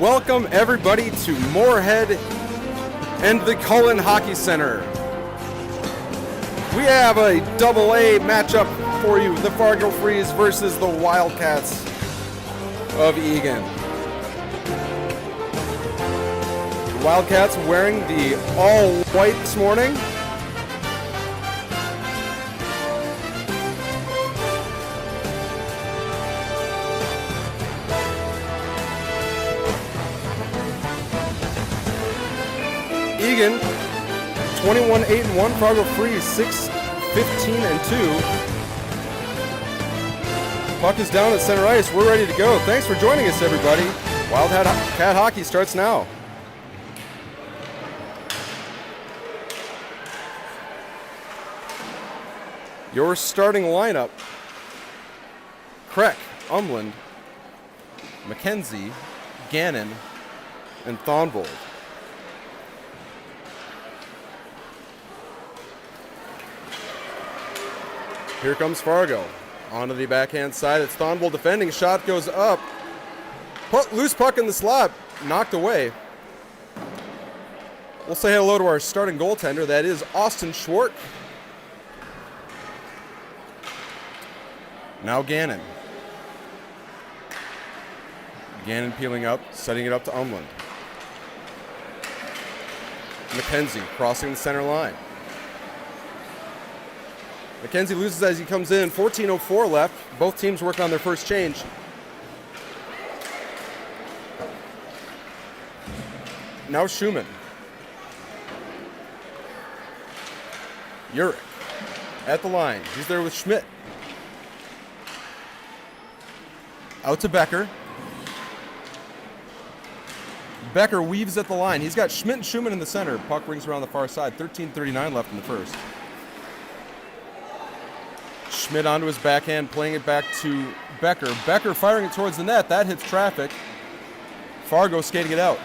Welcome everybody to Moorhead and the Cullen Hockey Center. We have a AA matchup for you, the Fargo Freeze versus the Wildcats of Eagan. The Wildcats wearing the all-white this morning. Eagan, 21-8-1. Fargo Freeze, 6-15-2. Puck is down at center ice. We're ready to go. Thanks for joining us, everybody. Wildcat hockey starts now. Your starting lineup: Kreck, Umland, McKenzie, Gannon, and Thonvold. Here comes Fargo. Onto the backhand side. It's Thonvold defending. Shot goes up. Loose puck in the slot. Knocked away. We'll say hello to our starting goaltender. That is Austin Schwartz. Now Gannon. Gannon peeling up, setting it up to Umland. McKenzie crossing the center line. McKenzie loses as he comes in. 14:04 left. Both teams working on their first change. Now Schumann. Urich at the line. He's there with Schmidt. Out to Becker. Becker weaves at the line. He's got Schmidt and Schumann in the center. Puck rings around the far side. 13:39 left in the first. Schmidt onto his backhand, playing it back to Becker. Becker firing it towards the net. That hits traffic. Fargo skating it out.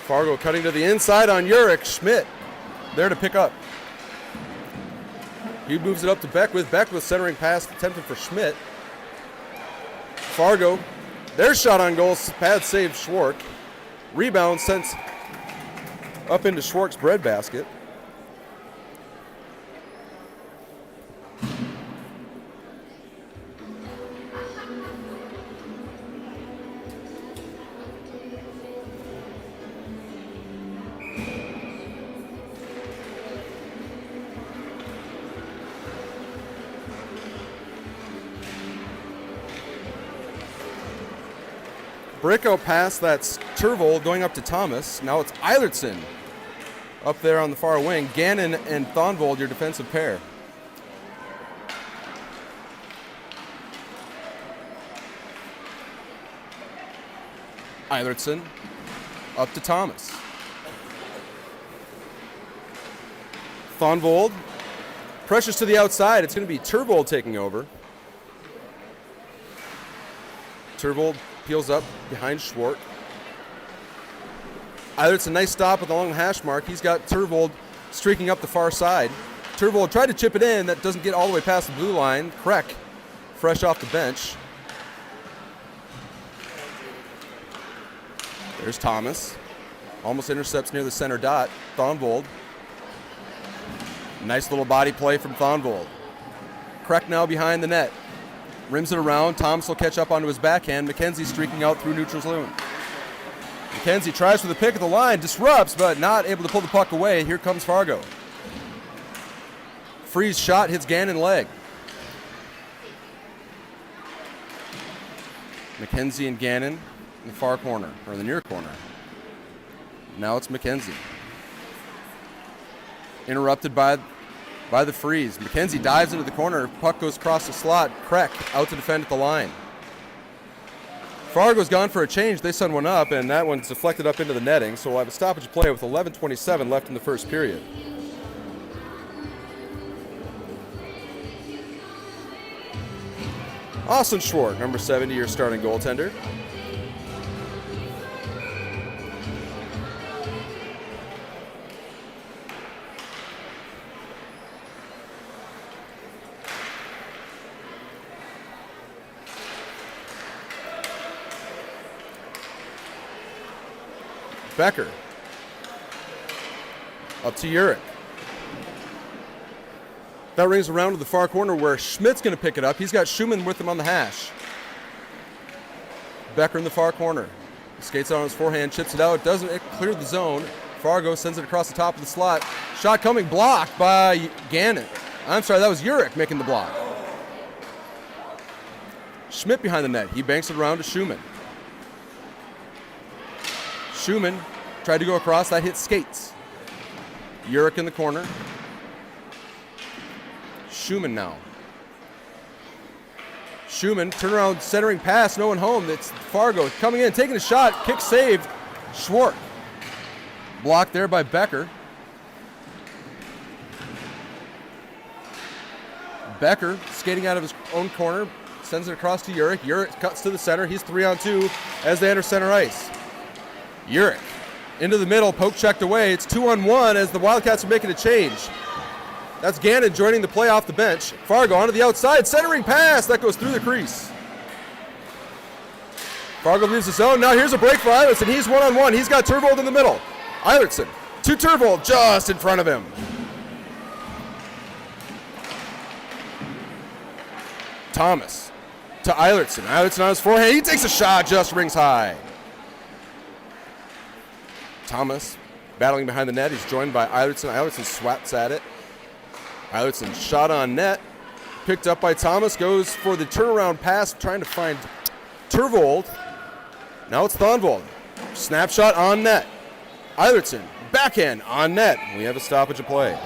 Fargo cutting to the inside on Urich. Schmidt there to pick up. He moves it up to Beckwith. Beckwith centering pass, attempting for Schmidt. Fargo, their shot on goal. Pad save Schwartz. Rebound sent up into Schwartz's breadbasket. Breakout pass, that's Turvold going up to Thomas. Now it's Eilertson up there on the far wing. Gannon and Thonvold, your defensive pair. Eilertson up to Thomas. Thonvold pressures to the outside. It's going to be Turvold taking over. Turvold peels up behind Schwartz. Eilertson, nice stop along the hash mark. He's got Turvold streaking up the far side. Turvold tried to chip it in. That doesn't get all the way past the blue line. Kreck, fresh off the bench. There's Thomas. Almost intercepts near the center dot. Thonvold. Nice little body play from Thonvold. Kreck now behind the net. Rims it around. Thomas will catch up onto his backhand. McKenzie streaking out through neutral zone. McKenzie tries for the pick of the line, disrupts, but not able to pull the puck away. Here comes Fargo. Freeze shot hits Gannon leg. McKenzie and Gannon in the far corner, or the near corner. Now it's McKenzie. Interrupted by the freeze. McKenzie dives into the corner. Puck goes across the slot. Kreck out to defend at the line. Fargo's gone for a change. They send one up, and that one's deflected up into the netting. So we'll have a stoppage play with 11:27 left in the first period. Austin Schwartz, number 70, your starting goaltender. Becker. Up to Urich. That rings around to the far corner where Schmidt's going to pick it up. He's got Schumann with him on the hash. Becker in the far corner. Skates out on his forehand, chips it out. Doesn't it clear the zone. Fargo sends it across the top of the slot. Shot coming, blocked by Gannon. I'm sorry, that was Urich making the block. Schmidt behind the net. He banks it around to Schumann. Schumann tried to go across. That hit skates. Urich in the corner. Schumann now. Schumann, turnaround, centering pass, no one home. It's Fargo coming in, taking a shot, kick saved. Schwartz. Blocked there by Becker. Becker skating out of his own corner, sends it across to Urich. Urich cuts to the center. He's 3-on-2 as they enter center ice. Urich into the middle, poke checked away. It's 2-on-1 as the Wildcats are making a change. That's Gannon joining the play off the bench. Fargo onto the outside, centering pass. That goes through the crease. Fargo leaves the zone. Now here's a break for Eilertson. He's 1-on-1. He's got Turvold in the middle. Eilertson to Turvold just in front of him. Thomas to Eilertson. Eilertson on his forehand. He takes a shot, just rings high. Thomas battling behind the net. He's joined by Eilertson. Eilertson swats at it. Eilertson shot on net. Picked up by Thomas. Goes for the turnaround pass, trying to find Turvold. Now it's Thonvold. Snapshot on net. Eilertson, backhand on net. We have a stoppage of play.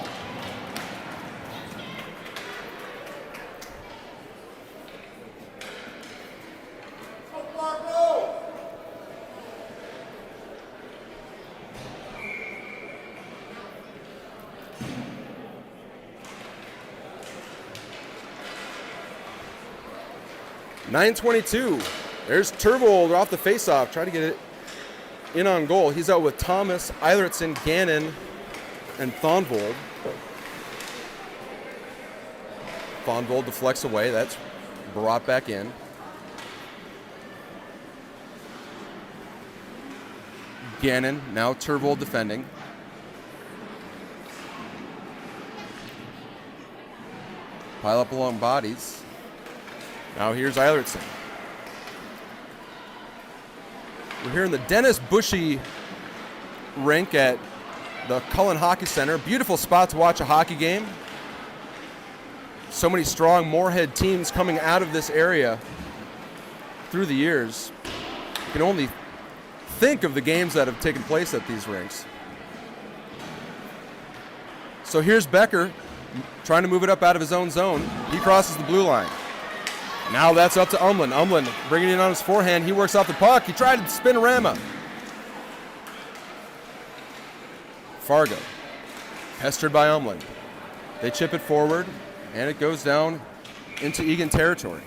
.922. There's Turvold off the faceoff, trying to get it in on goal. He's out with Thomas, Eilertson, Gannon, and Thonvold. Thonvold deflects away. That's brought back in. Gannon, now Turvold defending. Pile up along bodies. Now here's Eilertson. We're here in the Dennis Bushy rink at the Cullen Hockey Center. Beautiful spot to watch a hockey game. So many strong Moorhead teams coming out of this area through the years. You can only think of the games that have taken place at these rinks. So here's Becker trying to move it up out of his own zone. He crosses the blue line. Now that's up to Umlin. Umlin bringing it in on his forehand. He works off the puck. He tried to spin-a-rama. Fargo, pestered by Umlin. They chip it forward, and it goes down into Eagan territory.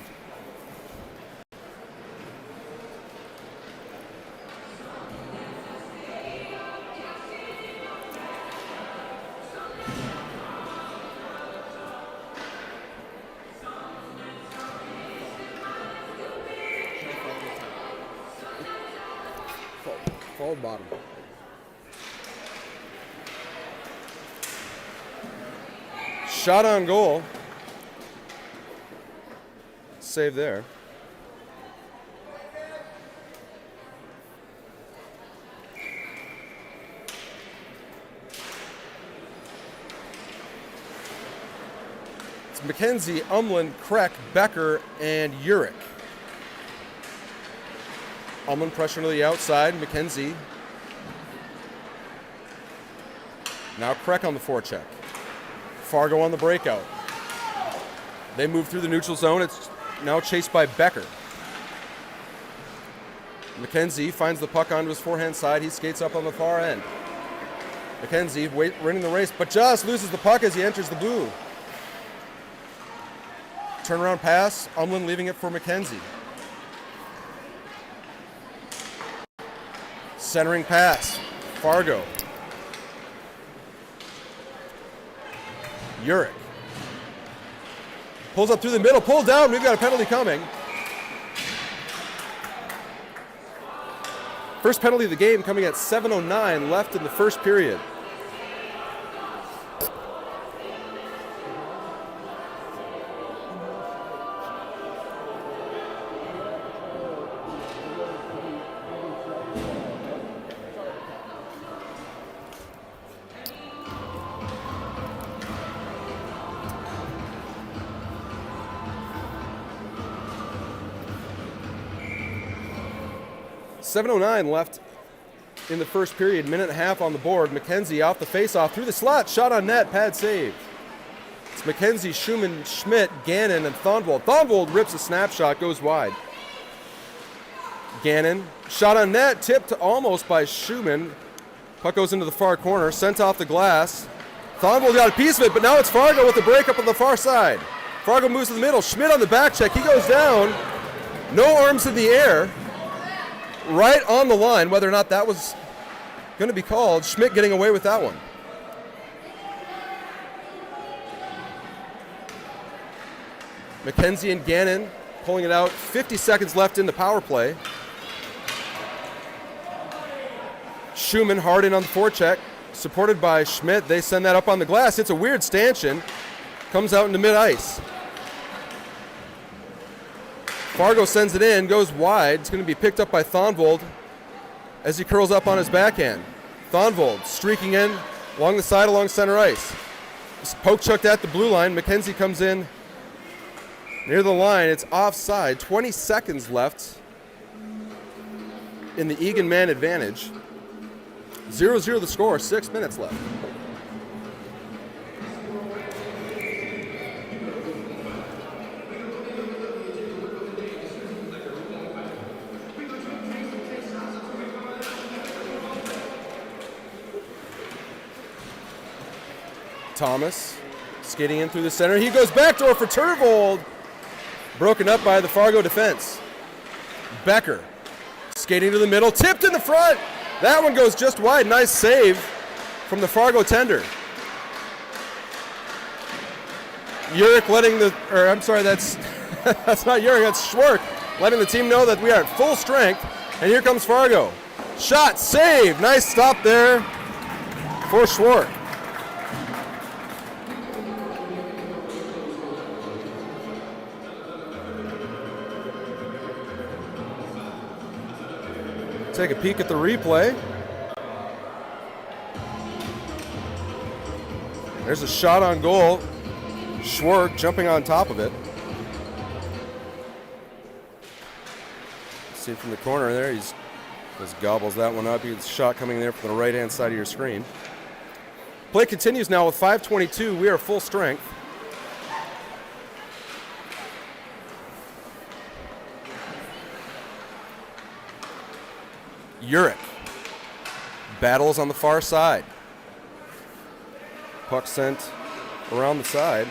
Forward bottom. Shot on goal. Save there. It's McKenzie, Umlin, Kreck, Becker, and Urich. Umlin pressure to the outside. McKenzie. Now Kreck on the forecheck. Fargo on the breakout. They move through the neutral zone. It's now chased by Becker. McKenzie finds the puck onto his forehand side. He skates up on the far end. McKenzie winning the race, but just loses the puck as he enters the blue. Turnaround pass. Umlin leaving it for McKenzie. Centering pass. Fargo. Urich. Pulls up through the middle. Pulled down. We've got a penalty coming. First penalty of the game coming at 7:09 left in the first period. .09 left in the first period, minute and a half on the board. McKenzie off the faceoff through the slot, shot on net, pad save. It's McKenzie, Schumann, Schmidt, Gannon, and Thonvold. Thonvold rips a snapshot, goes wide. Gannon, shot on net, tipped almost by Schumann. Puck goes into the far corner, sent off the glass. Thonvold got a piece of it, but now it's Fargo with the breakup on the far side. Fargo moves to the middle, Schmidt on the back check, he goes down. No arms in the air. Right on the line, whether or not that was going to be called. Schmidt getting away with that one. McKenzie and Gannon pulling it out. 50 seconds left in the power play. Schumann hard in on the forecheck, supported by Schmidt. They send that up on the glass. It's a weird stanchion. Comes out into mid-ice. Fargo sends it in, goes wide. It's going to be picked up by Thonvold as he curls up on his backhand. Thonvold streaking in along the side, along center ice. Poke chucked at the blue line. McKenzie comes in near the line. It's offside. 20 seconds left in the Eagan man advantage. 0-0 the score, 6 minutes left. Thomas skating in through the center. He goes backdoor for Tervold. Broken up by the Fargo defense. Becker skating to the middle, tipped in the front. That one goes just wide. Nice save from the Fargo tender. Urick letting that's that's not Urick, that's Schwark, letting the team know that we are at full strength. And here comes Fargo. Shot, save, nice stop there for Schwark. Take a peek at the replay. There's a shot on goal. Schwark jumping on top of it. See it from the corner there. He just gobbles that one up. He's shot coming there from the right-hand side of your screen. Play continues now with 5:22. We are full strength. Urick battles on the far side. Puck sent around the side.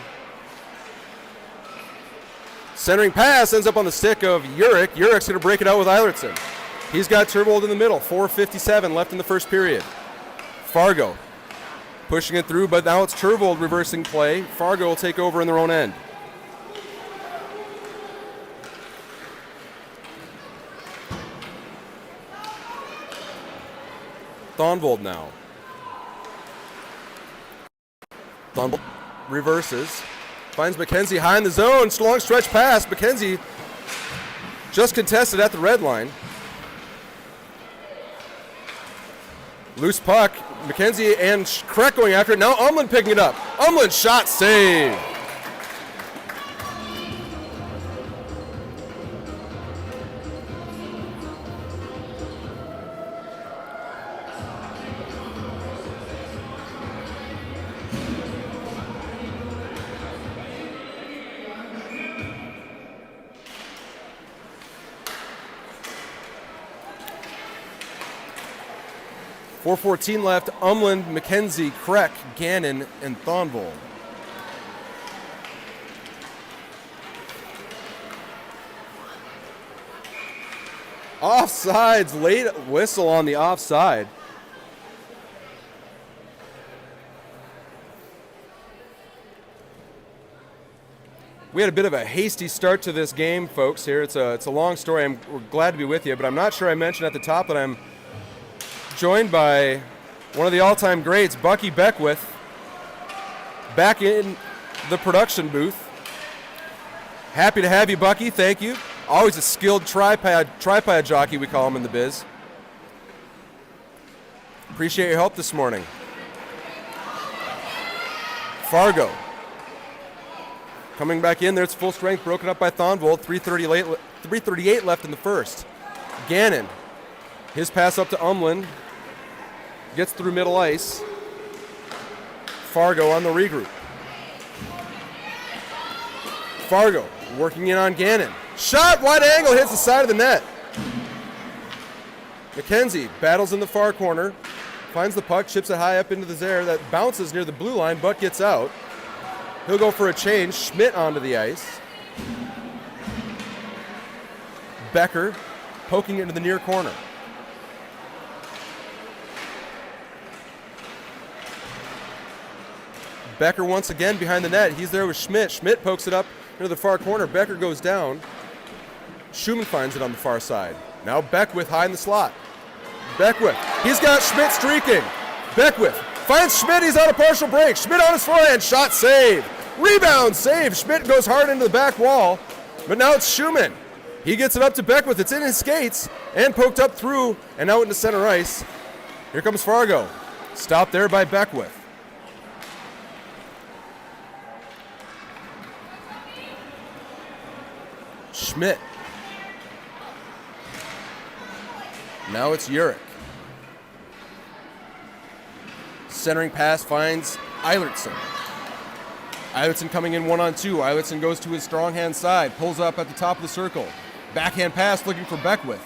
Centering pass ends up on the stick of Urick. Urick's going to break it out with Eilertson. He's got Tervold in the middle. 4:57 left in the first period. Fargo pushing it through, but now it's Tervold reversing play. Fargo will take over in their own end. Thonvold now. Thonvold reverses. Finds McKenzie high in the zone. Long stretch pass. McKenzie just contested at the red line. Loose puck. McKenzie and Kreck going after it. Now Umland picking it up. Umland shot, save. .414 left. Umland, McKenzie, Kreck, Gannon, and Thonvold. Offsides, late whistle on the offside. We had a bit of a hasty start to this game, folks. Here, it's a long story. We're glad to be with you, but I'm not sure I mentioned at the top that I'm joined by one of the all-time greats, Bucky Beckwith, back in the production booth. Happy to have you, Bucky. Thank you. Always a skilled tripod jockey, we call him in the biz. Appreciate your help this morning. Fargo coming back in. There's full strength, broken up by Thonvold. 3:38 left in the first. Gannon, his pass up to Umlin, gets through middle ice. Fargo on the regroup. Fargo working in on Gannon. Shot, wide angle, hits the side of the net. McKenzie battles in the far corner, finds the puck, chips it high up into the air. That bounces near the blue line, but gets out. He'll go for a change. Schmidt onto the ice. Becker poking it into the near corner. Becker once again behind the net. He's there with Schmidt. Schmidt pokes it up into the far corner. Becker goes down. Schumann finds it on the far side. Now Beckwith high in the slot. Beckwith. He's got Schmidt streaking. Beckwith finds Schmidt. He's on a partial break. Schmidt on his forehand. Shot save. Rebound save. Schmidt goes hard into the back wall. But now it's Schumann. He gets it up to Beckwith. It's in his skates and poked up through and out into center ice. Here comes Fargo. Stopped there by Beckwith. Schmidt. Now it's Urich. Centering pass finds Eilertson. Eilertson coming in 1-on-2. Eilertson goes to his strong hand side, pulls up at the top of the circle. Backhand pass looking for Beckwith.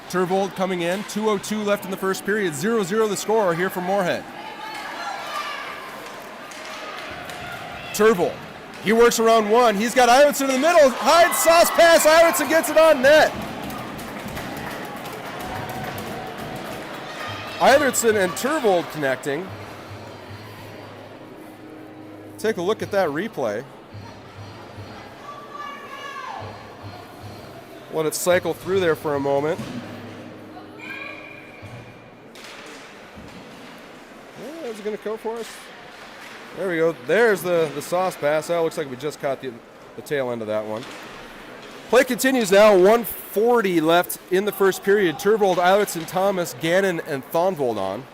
Turvold coming in. 2:02 left in the first period. 0-0 the score here from Moorhead. Turvold. He works around one. He's got Eilertson in the middle. Hide sauce pass. Eilertson gets it on net. Eilertson and Turvold connecting. Take a look at that replay. Let it cycle through there for a moment. Is it going to go for us? There we go. There's the sauce pass. That looks like we just caught the tail end of that one. Play continues now. 1:40 left in the first period. Turvold, Eilertson, Thomas, Gannon, and Thonvold on.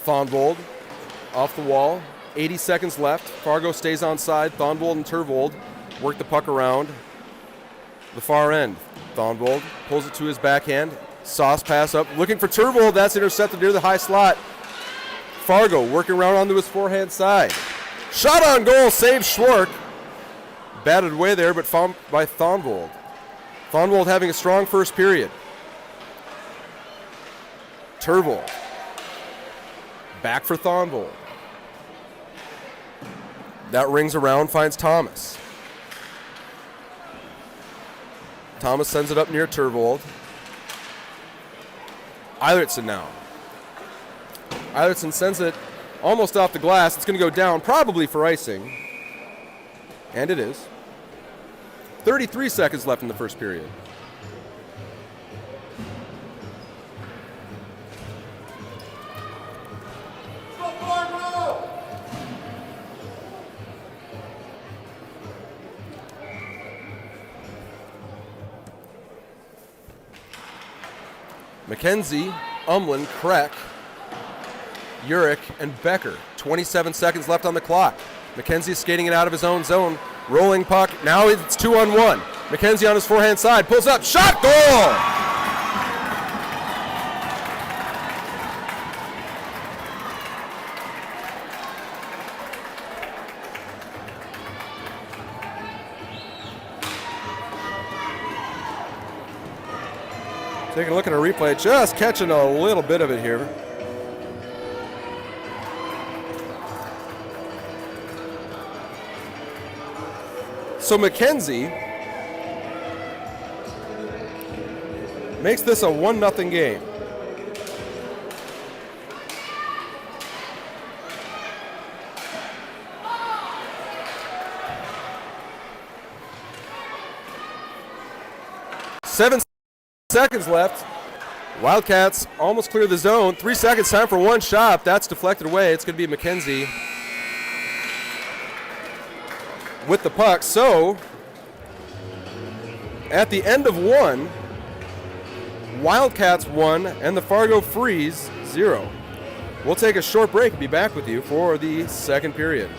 Thonvold off the wall. 80 seconds left. Fargo stays on side. Thonvold and Turvold work the puck around the far end. Thonvold pulls it to his backhand. Sauce pass up. Looking for Turvold. That's intercepted near the high slot. Fargo working around onto his forehand side. Shot on goal. Save Schwark. Batted away there, but found by Thonvold. Thonvold having a strong first period. Turvold. Back for Thonvold. That rings around, finds Thomas. Thomas sends it up near Turvold. Eilertson now. Eilertson sends it almost off the glass. It's going to go down, probably for icing. And it is. 33 seconds left in the first period. McKenzie, Umlin, Kreck, Urich, and Becker. 27 seconds left on the clock. McKenzie skating it out of his own zone. Rolling puck. Now it's 2-on-1. McKenzie on his forehand side. Pulls up. Shot. Goal! Taking a look at a replay, just catching a little bit of it here. So McKenzie makes this a 1-0 game. 7 seconds left. Wildcats almost clear the zone. 3 seconds, time for one shot. That's deflected away. It's going to be McKenzie with the puck. So, at the end of one, Wildcats 1 and the Fargo Freeze 0. We'll take a short break and be back with you for the second period.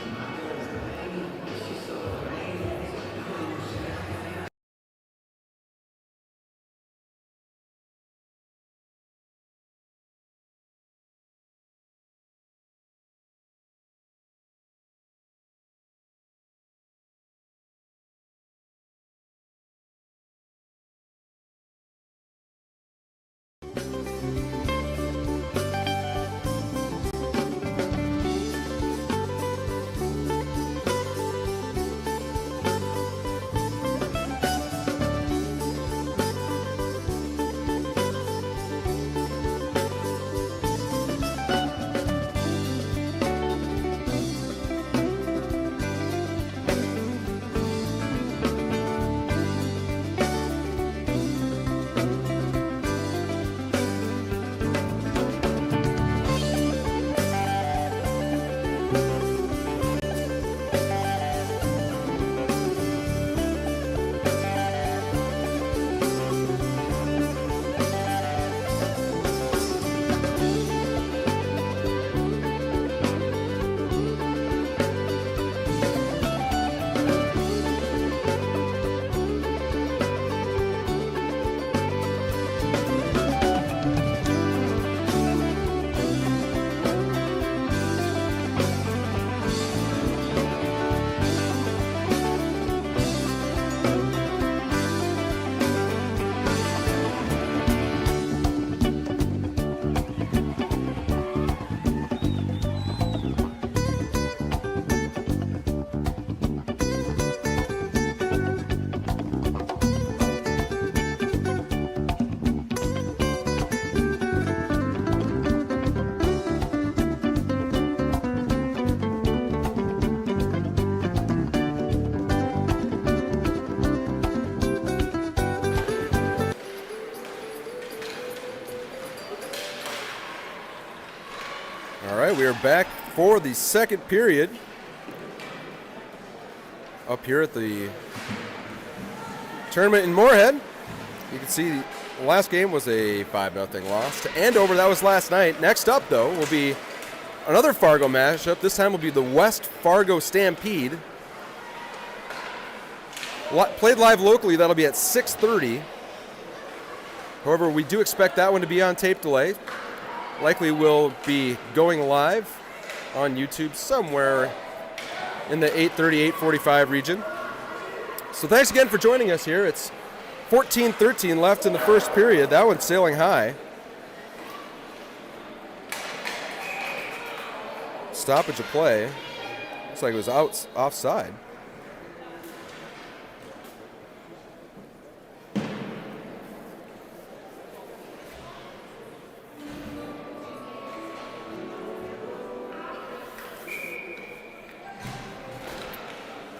We are back for the second period up here at the tournament in Moorhead. You can see the last game was a 5-0 loss to Andover. That was last night. Next up, though, will be another Fargo matchup. This time will be the West Fargo Stampede. Played live locally, that'll be at 6:30. However, we do expect that one to be on tape delay. Likely will be going live on YouTube somewhere in the 8:30, 8:45 region. So thanks again for joining us here. It's 14-13 left in the first period. That one's sailing high. Stoppage of play. Looks like it was offside.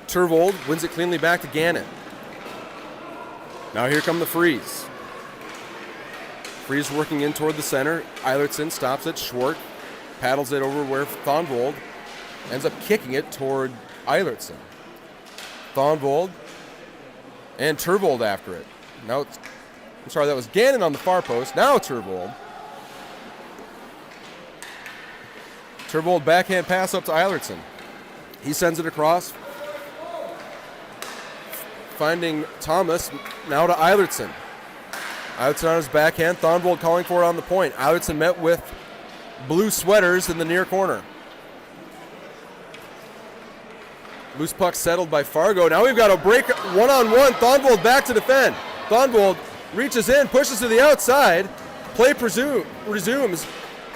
Turvold wins it cleanly back to Gannon. Now here come the Freeze. Freeze working in toward the center. Eilertson stops it. Schwartz paddles it over where Thonvold ends up kicking it toward Eilertson. Thonvold and Turvold after it. Now it's, I'm sorry, that was Gannon on the far post. Now Turvold. Turvold backhand pass up to Eilertson. He sends it across. Finding Thomas, now to Eilertson. Eilertson on his backhand, Thonvold calling for it on the point. Eilertson met with blue sweaters in the near corner. Loose puck settled by Fargo. Now we've got a break one-on-one. Thonvold back to defend. Thonvold reaches in, pushes to the outside. Play resumes.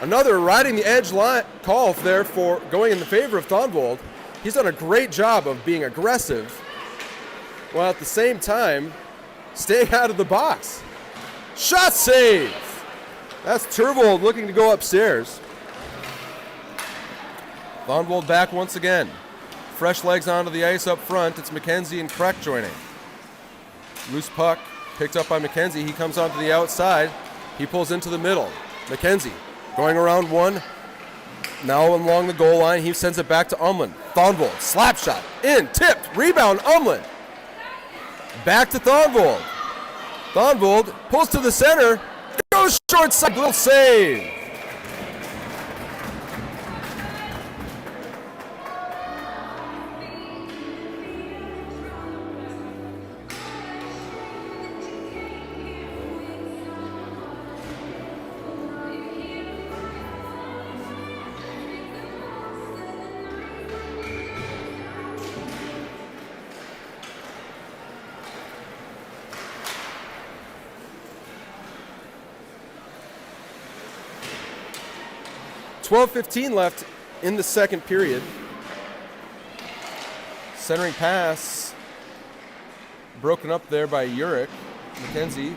Another riding the edge line call there for going in the favor of Thonvold. He's done a great job of being aggressive, while at the same time staying out of the box. Shot save! That's Turvold looking to go upstairs. Thonvold back once again. Fresh legs onto the ice up front. It's McKenzie and Kreck joining. Loose puck Picked up by McKenzie. He comes onto the outside. He pulls into the middle. McKenzie going around one. Now along the goal line. He sends it back to Umland. Thonvold, slap shot, in, tipped, rebound, Umland. Back to Thonvold. Thonvold pulls to the center. Goes short side, little save. .15 left in the second period. Centering pass broken up there by Urich. McKenzie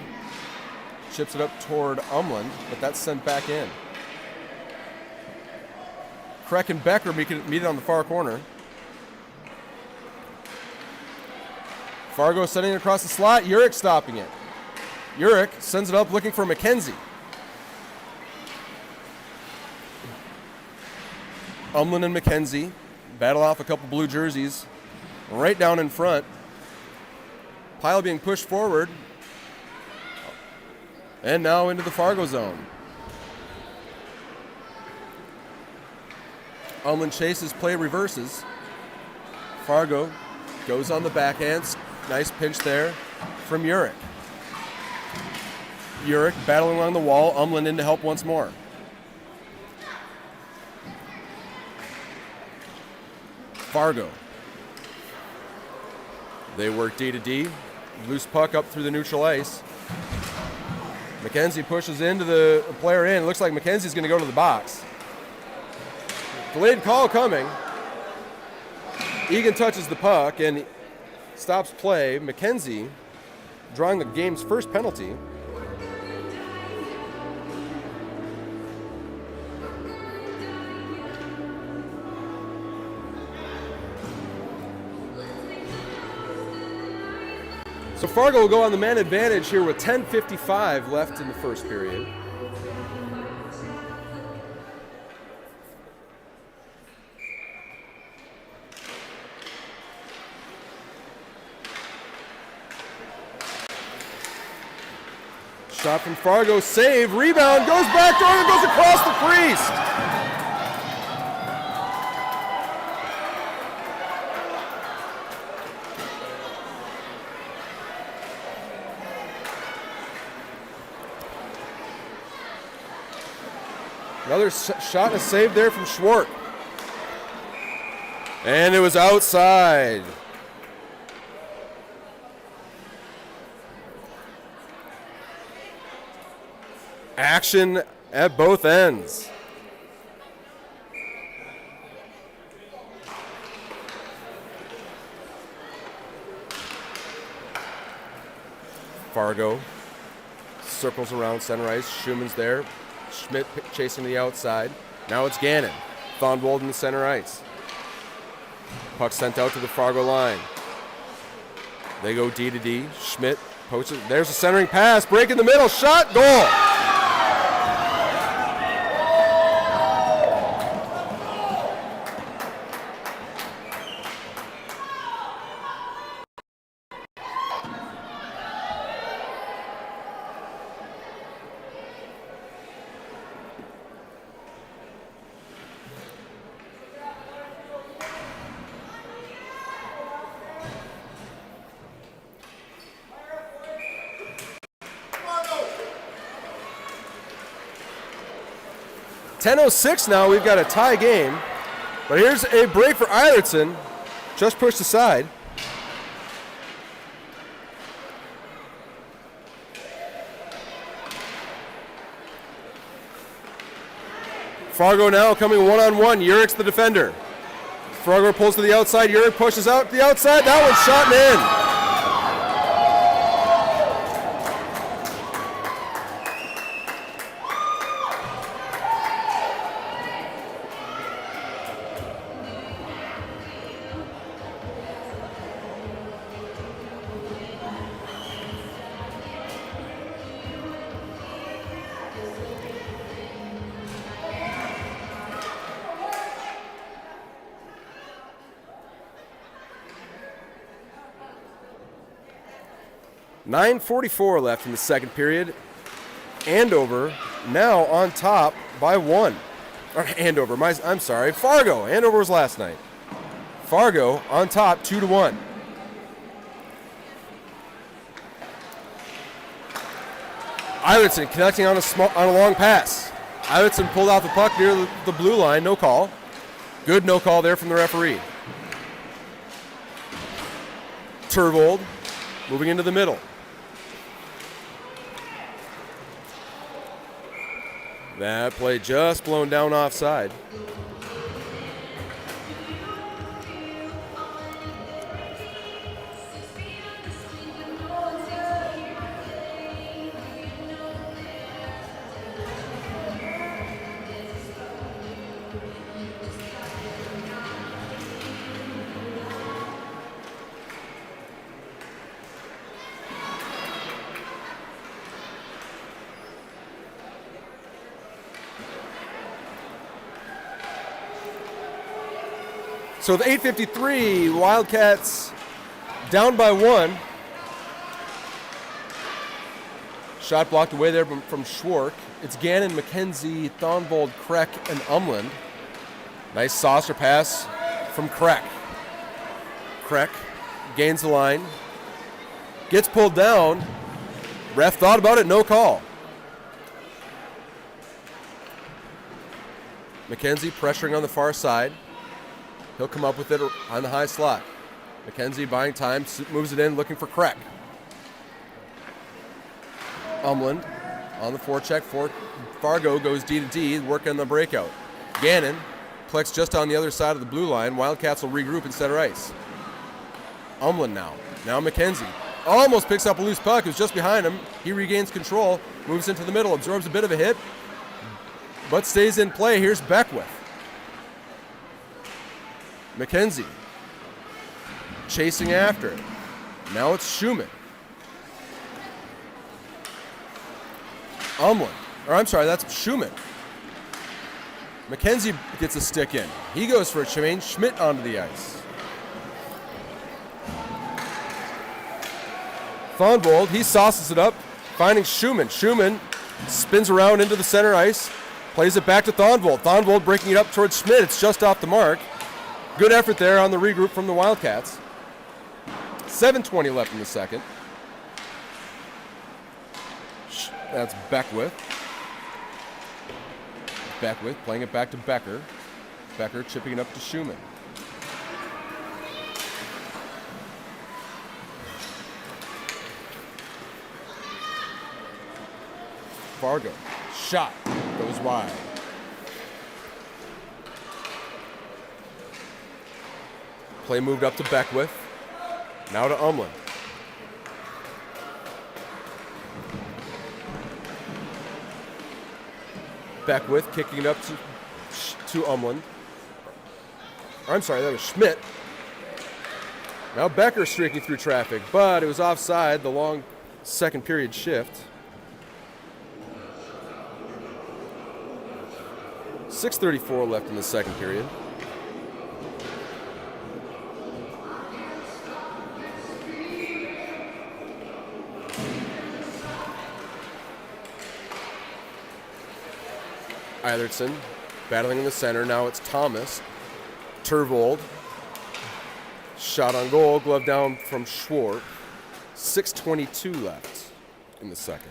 chips it up toward Umland, but that's sent back in. Kreck and Becker meet it on the far corner. Fargo sending it across the slot. Urich stopping it. Urich sends it up looking for McKenzie. Umland and McKenzie battle off a couple blue jerseys right down in front. Pile being pushed forward. And now into the Fargo zone. Umland chases, play reverses. Fargo goes on the backhands. Nice pinch there from Urich. Urich battling along the wall. Umland in to help once more. Fargo. They work D to D. Loose puck up through the neutral ice. McKenzie pushes into the player in. It looks like McKenzie's going to go to the box. Delayed call coming. Eagan touches the puck and stops play. McKenzie drawing the game's first penalty. So Fargo will go on the man advantage here with 10:55 left in the first period. Shot from Fargo, save, rebound, goes back door and goes across the crease. Another shot and a save there from Schwartz. And it was outside. Action at both ends. Fargo circles around center ice. Schumann's there. Schmidt chasing the outside. Now it's Gannon. Thonvold in the center ice. Puck sent out to the Fargo line. They go D to D. Schmidt poaches. There's a centering pass. Break in the middle. Shot. Goal. .10:06 now, we've got a tie game. But here's a break for Eilertson. Just pushed aside. Fargo now coming one-on-one. Urich's the defender. Fargo pulls to the outside. Urich pushes out to the outside. That one's shot and in. 9:44 left in the second period. Andover now on top by 1. Or Andover, I'm sorry, Fargo. Andover was last night. Fargo on top 2-1. Eilertson connecting on a long pass. Eilertson pulled out the puck near the blue line, no call. Good no call there from the referee. Turvold moving into the middle. That play just blown down offside. So with 8:53, Wildcats down by 1. Shot blocked away there from Schwark. It's Gannon, McKenzie, Thonvold, Kreck, and Umland. Nice saucer pass from Kreck. Kreck gains the line. Gets pulled down. Ref thought about it, no call. McKenzie pressuring on the far side. He'll come up with it on the high slot. McKenzie buying time, moves it in, looking for Kreck. Umland on the forecheck. Fargo goes D to D, working on the breakout. Gannon collects just on the other side of the blue line. Wildcats will regroup in center ice. Umland now. Now McKenzie. Almost picks up a loose puck. It was just behind him. He regains control, moves into the middle, absorbs a bit of a hit, but stays in play. Here's Beckwith. McKenzie chasing after it. Now it's Schumann. That's Schumann. McKenzie gets a stick in. He goes for a change. Schmidt onto the ice. Thonvold, he sauces it up, finding Schumann. Schumann spins around into the center ice, plays it back to Thonvold. Thonvold breaking it up towards Schmidt. It's just off the mark. Good effort there on the regroup from the Wildcats. 7:20 left in the second. That's Beckwith. Beckwith playing it back to Becker. Becker chipping it up to Schumann. Fargo. Shot. Goes wide. Play moved up to Beckwith. Now to Umland. Beckwith kicking it up to Umland. I'm sorry, that was Schmidt. Now Becker streaking through traffic, but it was offside, the long second period shift. 6:34 left in the second period. Eilertson battling in the center. Now it's Thomas. Turvold. Shot on goal. Glove down from Schwartz. 6:22 left in the second.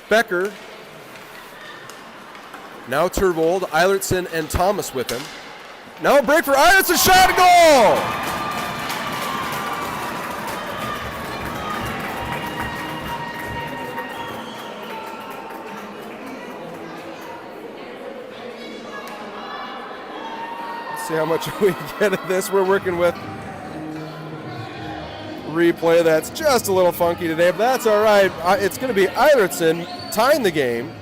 Becker, now Turvold, Eilertson, and Thomas with him. Now a break for Eilertson, shot, goal! Let's see how much we get of this. We're working with replay that's just a little funky today, but that's all right. It's going to be Eilertson tying the game.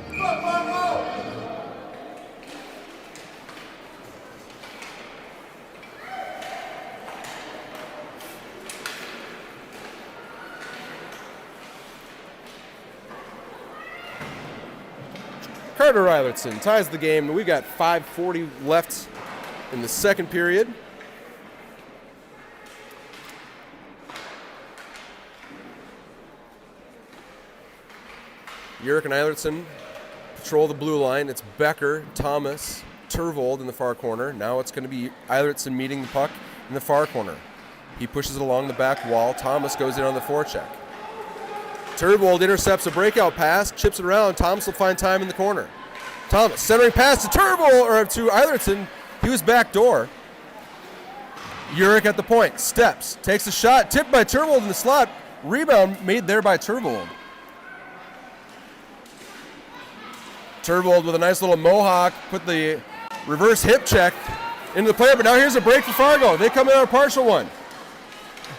Carter Eilertson ties the game. We've got 5:40 left in the second period. Urick and Eilertson patrol the blue line. It's Becker, Thomas, Turvold in the far corner. Now it's going to be Eilertson meeting the puck in the far corner. He pushes it along the back wall. Thomas goes in on the forecheck. Turvold intercepts a breakout pass, chips it around. Thomas will find time in the corner. Thomas centering pass to to Eilertson. He was backdoor. Urick at the point, steps, takes a shot, tipped by Turvold in the slot. Rebound made there by Turvold. Turvold with a nice little mohawk, put the reverse hip check into the play, but now here's a break for Fargo. They come in on a partial one.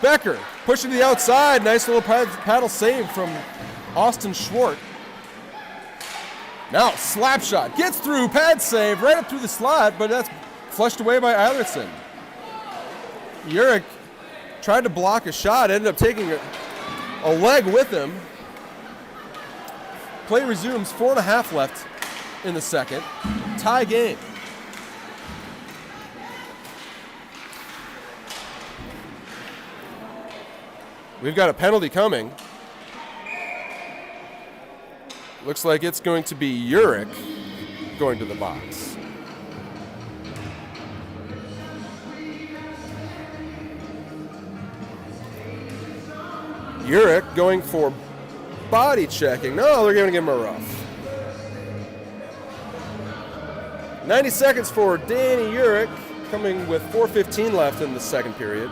Becker pushing to the outside. Nice little paddle save from Austin Schwartz. Now slap shot. Gets through, pad save, right up through the slot, but that's flushed away by Eilertson. Urick tried to block a shot, ended up taking a leg with him. Play resumes, 4.5 left in the second. Tie game. We've got a penalty coming. Looks like it's going to be Urick going to the box. Urick going for body checking. No, they're going to give him a rough. 90 seconds for Danny Urick, coming with 4:15 left in the second period.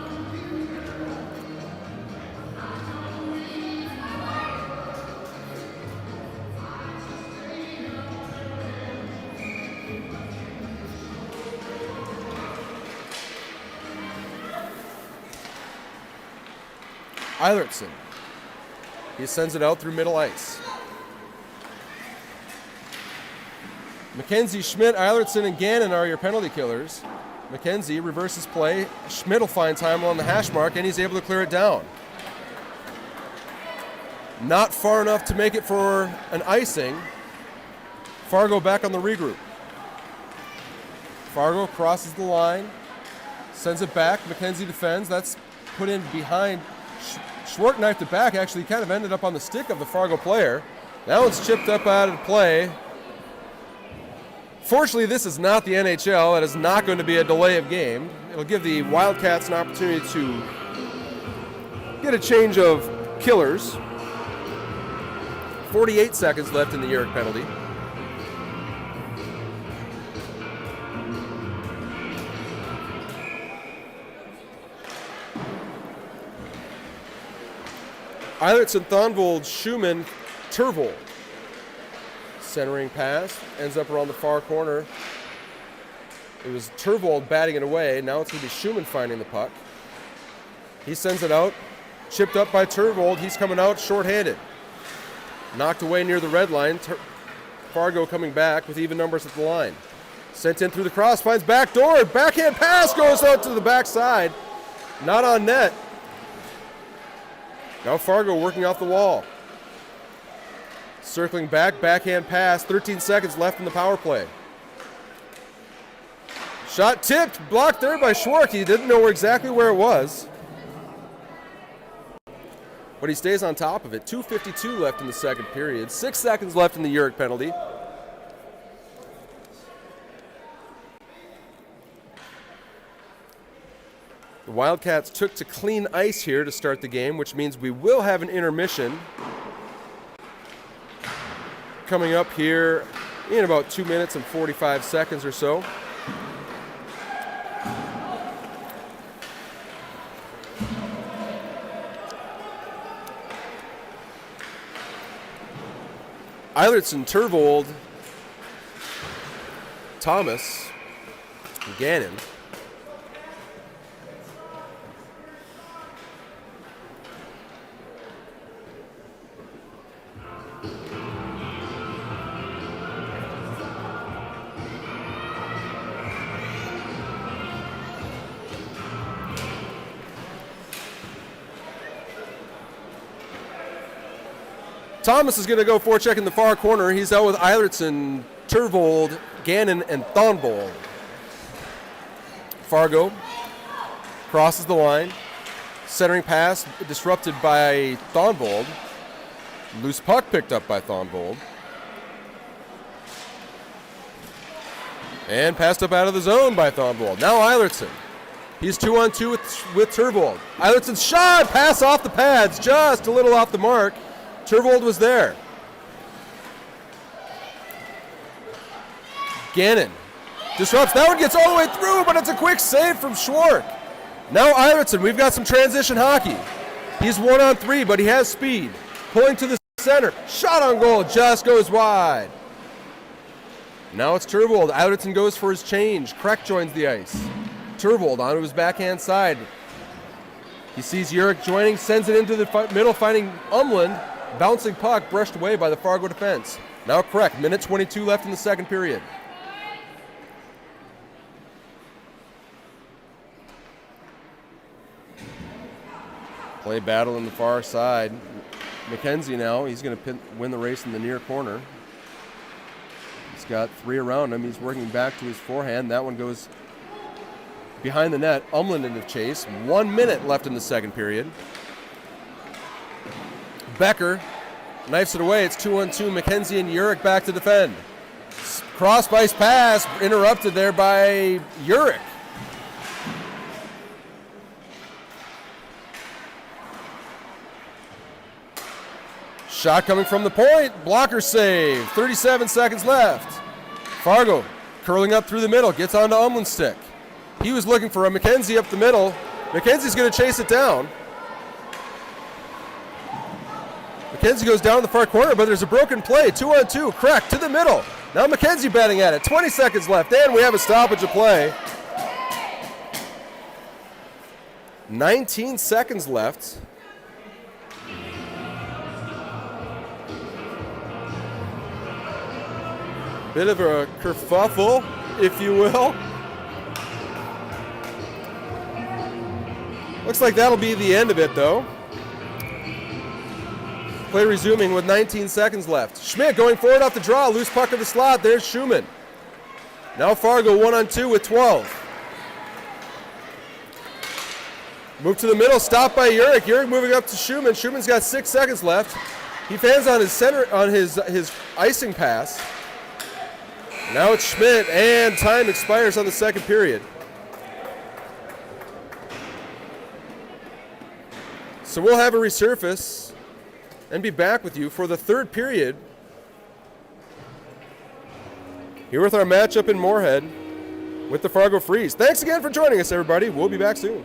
Eilertson. He sends it out through middle ice. McKenzie, Schmidt, Eilertson, and Gannon are your penalty killers. McKenzie reverses play. Schmidt will find time on the hash mark, and he's able to clear it down. Not far enough to make it for an icing. Fargo back on the regroup. Fargo crosses the line, sends it back. McKenzie defends. That's put in behind. Schwartz knifed it back. Actually, kind of ended up on the stick of the Fargo player. That one's chipped up out of play. Fortunately, this is not the NHL. It is not going to be a delay of game. It'll give the Wildcats an opportunity to get a change of killers. 48 seconds left in the Urick penalty. Eilertson, Thonvold, Schumann, Turvold. Centering pass, ends up around the far corner. It was Turvold batting it away. Now it's going to be Schumann finding the puck. He sends it out, chipped up by Turvold. He's coming out shorthanded. Knocked away near the red line. Fargo coming back with even numbers at the line. Sent in through the cross, finds back door. Backhand pass goes out to the backside. Not on net. Now Fargo working off the wall. Circling back, backhand pass, 13 seconds left in the power play. Shot tipped, blocked there by Schwartz. He didn't know exactly where it was. But he stays on top of it. 2:52 left in the second period. 6 seconds left in the Urick penalty. The Wildcats took to clean ice here to start the game, which means we will have an intermission coming up here in about 2 minutes and 45 seconds or so. Eilertson, Turvold, Thomas, Gannon. Thomas is going to go forecheck in the far corner. He's out with Eilertson, Turvold, Gannon, and Thonvold. Fargo crosses the line. Centering pass disrupted by Thonvold. Loose puck picked up by Thonvold. And passed up out of the zone by Thonvold. Now Eilertson. He's 2-on-2 with Turvold. Eilertson's shot, pass off the pads, just a little off the mark. Turvold was there. Gannon disrupts. That one gets all the way through, but it's a quick save from Schwark. Now Eilertson, we've got some transition hockey. He's 1-on-3, but he has speed. Pulling to the center. Shot on goal, just goes wide. Now it's Turvold. Eilertson goes for his change. Kreck joins the ice. Turvold onto his backhand side. He sees Urick joining, sends it into the middle, finding Umland. Bouncing puck brushed away by the Fargo defense. Now Kreck, minute 22 left in the second period. Play battle in the far side. McKenzie now, he's going to win the race in the near corner. He's got 3 around him. He's working back to his forehand. That one goes behind the net. Umland in the chase. 1 minute left in the second period. Becker knifes it away. It's 2-on-2. McKenzie and Urick back to defend. Cross-ice pass interrupted there by Urick. Shot coming from the point. Blocker save. 37 seconds left. Fargo curling up through the middle. Gets onto Umland's stick. He was looking for a McKenzie up the middle. McKenzie's going to chase it down. McKenzie goes down the far corner, but there's a broken play. 2-on-2. Kreck to the middle. Now McKenzie batting at it. 20 seconds left, and we have a stoppage of play. 19 seconds left. Bit of a kerfuffle, if you will. Looks like that'll be the end of it, though. Play resuming with 19 seconds left. Schmidt going forward off the draw. Loose puck in the slot. There's Schumann. Now Fargo 1-on-2 with 12. Move to the middle. Stopped by Urick. Urick moving up to Schumann. Schumann's got 6 seconds left. He fans on his center on his icing pass. Now it's Schmidt, and time expires on the second period. So we'll have a resurface and be back with you for the third period. Here with our matchup in Moorhead with the Fargo Freeze. Thanks again for joining us, everybody. We'll be back soon.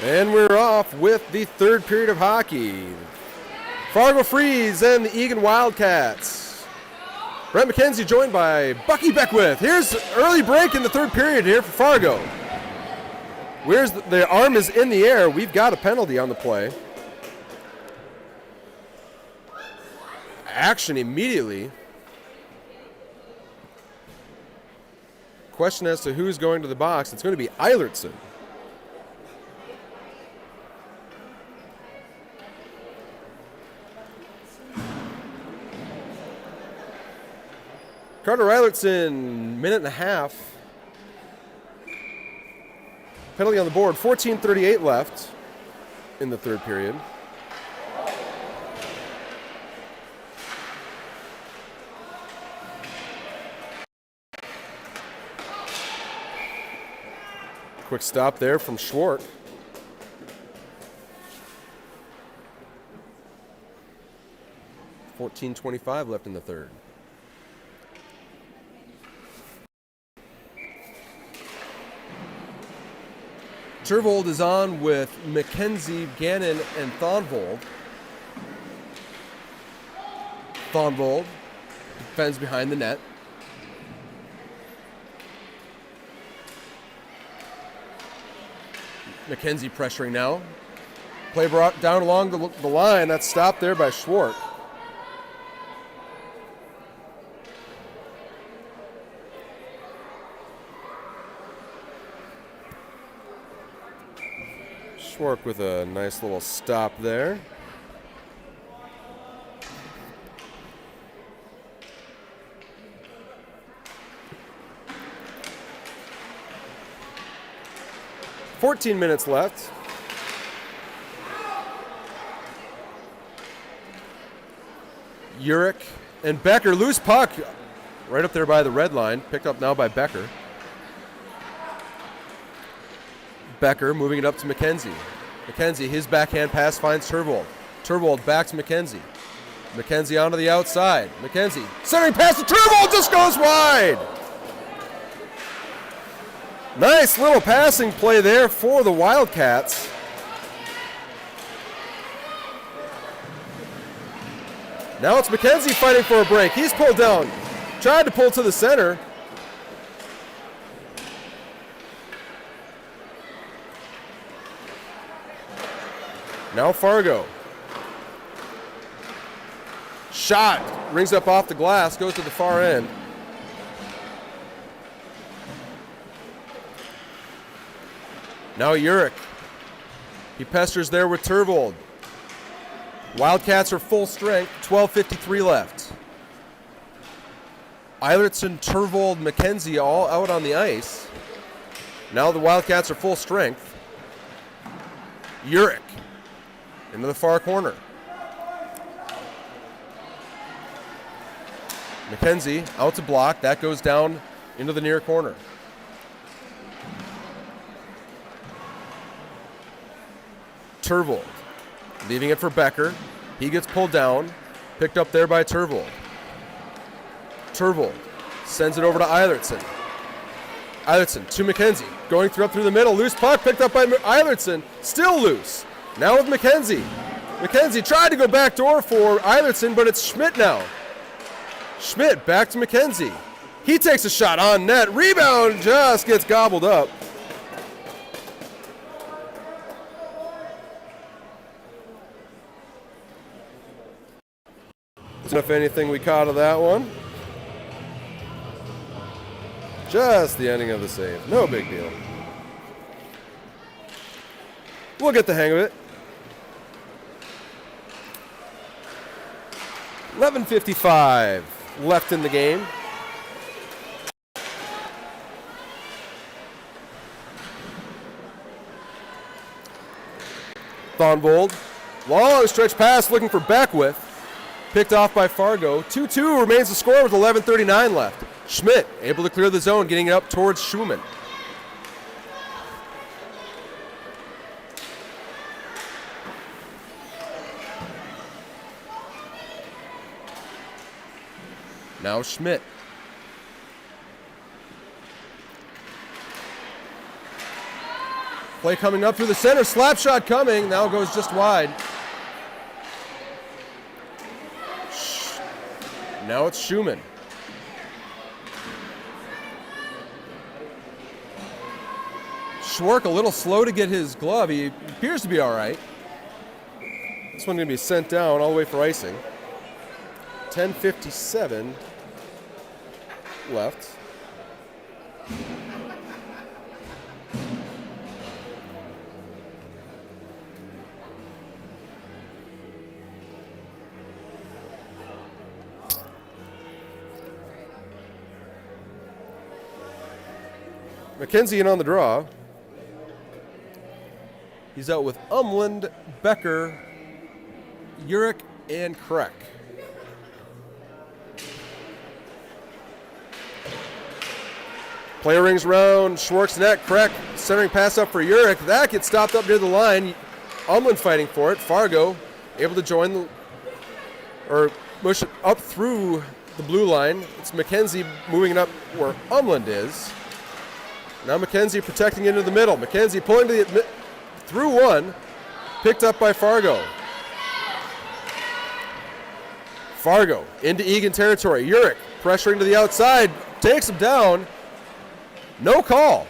And we're off with the third period of hockey. Fargo Freeze and the Eagan Wildcats. Brent McKenzie joined by Bucky Beckwith. Here's early break in the third period here for Fargo. Where's the arm is in the air. We've got a penalty on the play. Action immediately. Question as to who's going to the box. It's going to be Eilertson. Carter Eilertson, minute and a half. Penalty on the board, 14:38 left in the third period. Quick stop there from Schwartz. 14:25 left in the third. Turvold is on with McKenzie, Gannon, and Thonvold. Thonvold defends behind the net. McKenzie pressuring now. Play brought down along the line. That's stopped there by Schwartz. Schwartz with a nice little stop there. "14 minutes left. Urich and Becker, loose puck right up there by the red line, picked up now by Becker. Becker moving it up to McKenzie. McKenzie, his backhand pass finds Turvold. Turvold back to McKenzie. McKenzie onto the outside. McKenzie centering pass to Turvold, just goes wide. Nice little passing play there for the Wildcats. Now it's McKenzie fighting for a break. He's pulled down. Tried to pull to the center. Now Fargo. Shot. Rings up off the glass. Goes to the far end. Now Urich. He pesters there with Turvold. Wildcats are full strength. 12:53 left. Eilertson, Turvold, McKenzie all out on the ice. Now the Wildcats are full strength. Urich into the far corner. McKenzie out to block. That goes down into the near corner. Turvold leaving it for Becker. He gets pulled down. Picked up there by Turvold. Turvold sends it over to Eilertson. Eilertson to McKenzie. Going up through the middle. Loose puck picked up by Eilertson. Still loose. Now with McKenzie. McKenzie tried to go backdoor for Eilertson, but it's Schmidt now. Schmidt back to McKenzie. He takes a shot on net. Rebound just gets gobbled up. If anything we caught of that one. Just the ending of the save. No big deal. We'll get the hang of it. 11:55 left in the game. Thonvold. Long stretch pass looking for Beckwith. Picked off by Fargo. 2-2 remains the score with 11:39 left. Schmidt able to clear the zone, getting it up towards Schumann. Now Schmidt. Play coming up through the center. Slap shot coming. Now goes just wide. Now it's Schumann. Schwark a little slow to get his glove. He appears to be all right. This one's going to be sent down all the way for icing. 10:57 left. McKenzie in on the draw. He's out with Umland, Becker, Urich, and Kreck. Player rings around, Schwartz net, Kreck, centering pass up for Urich. That gets stopped up near the line. Umland fighting for it. Fargo able to join or push it up through the blue line. It's McKenzie moving it up where Umland is. Now McKenzie protecting into the middle. McKenzie pulling through one, picked up by Fargo. Fargo into Eagan territory. Urich pressuring to the outside, takes him down. No call.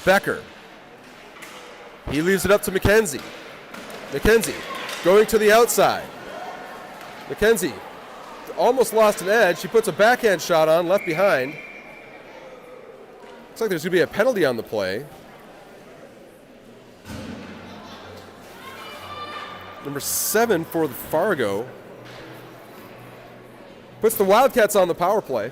Becker. He leaves it up to McKenzie. McKenzie going to the outside. McKenzie almost lost an edge. She puts a backhand shot on, left behind. Looks like there's going to be a penalty on the play. Number 7 for the Fargo. Puts the Wildcats on the power play.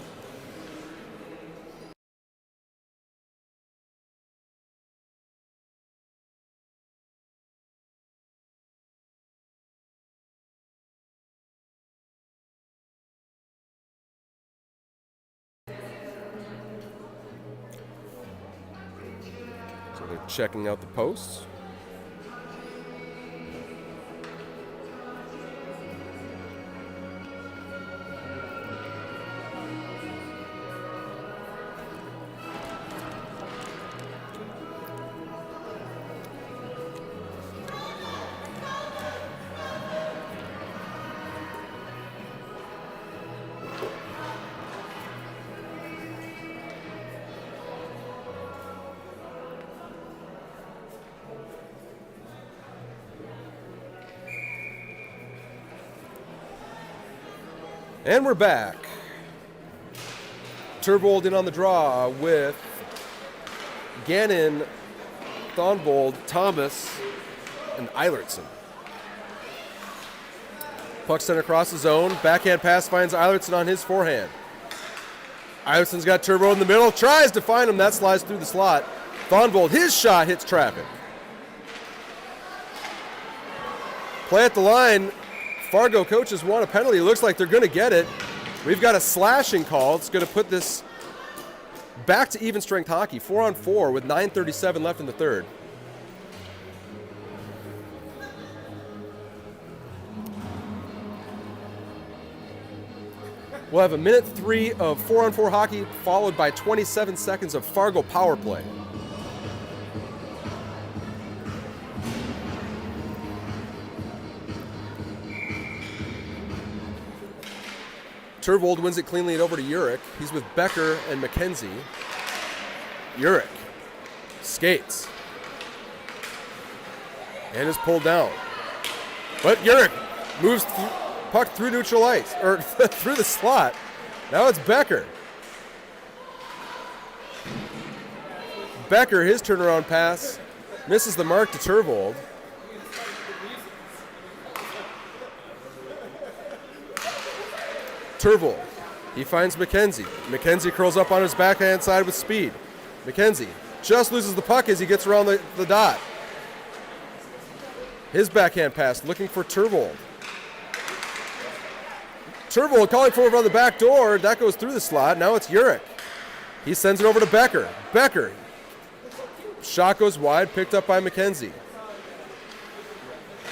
So they're checking out the posts. And we're back. Turbold in on the draw with Gannon, Thonvold, Thomas, and Eilertson. Puck sent across the zone. Backhand pass finds Eilertson on his forehand. Eilertson's got Turbold in the middle. Tries to find him. That slides through the slot. Thonvold, his shot hits traffic. Play at the line. Fargo coaches want a penalty. It looks like they're going to get it. We've got a slashing call. It's going to put this back to even strength hockey. 4-on-4 with 9:37 left in the third. We'll have a minute 3 of 4-on-4 hockey followed by 27 seconds of Fargo power play. Turvold wins it cleanly over to Urich. He's with Becker and McKenzie. Urich skates and is pulled down. But Urich moves puck through neutral ice, or through the slot. Now it's Becker. Becker, his turnaround pass, misses the mark to Turvold. Turvold, he finds McKenzie. McKenzie curls up on his backhand side with speed. McKenzie just loses the puck as he gets around the dot. His backhand pass looking for Turvold. Turvold calling for it on the back door. That goes through the slot. Now it's Urich. He sends it over to Becker. Becker. Shot goes wide, picked up by McKenzie.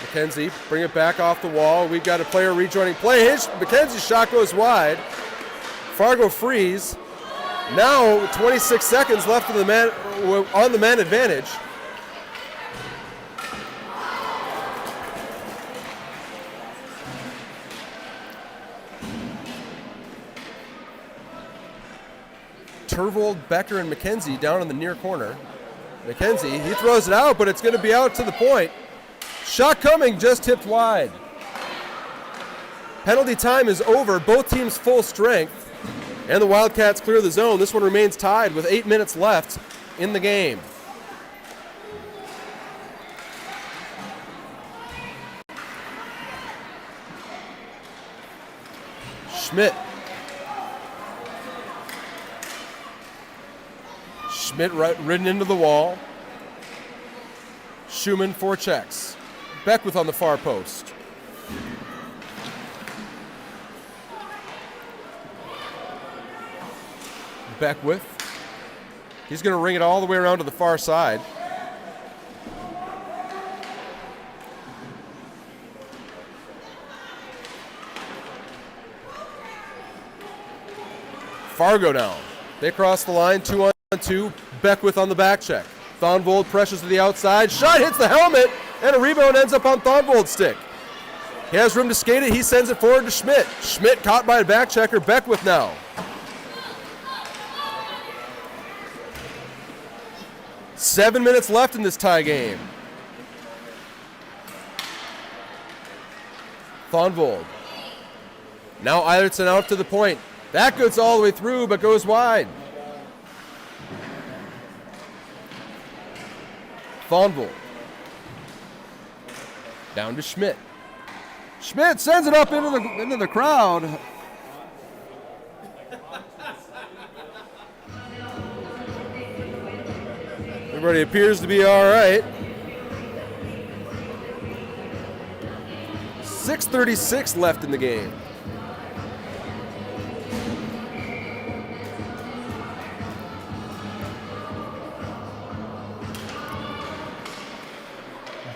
McKenzie, bring it back off the wall. We've got a player rejoining play. McKenzie's shot goes wide. Fargo freeze. Now 26 seconds left on the man advantage. Turvold, Becker, and McKenzie down in the near corner. McKenzie, he throws it out, but it's going to be out to the point. Shot coming, just tipped wide. Penalty time is over. Both teams full strength, and the Wildcats clear the zone. This one remains tied with 8 minutes left in the game. Schmidt. Schmidt ridden into the wall. Schumann forechecks. Beckwith on the far post. Beckwith. He's going to ring it all the way around to the far side. Fargo down. They cross the line, 2-on-2. Beckwith on the back check. Thonvold pressures to the outside. Shot hits the helmet, and a rebound ends up on Thonvold's stick. He has room to skate it. He sends it forward to Schmidt. Schmidt caught by a back checker. Beckwith now. Seven minutes left in this tie game. Thonvold. Now Eilertson out to the point. That goes all the way through, but goes wide. Thonvold. Down to Schmidt. Schmidt sends it up into the crowd. Everybody appears to be all right. 6:36 left in the game.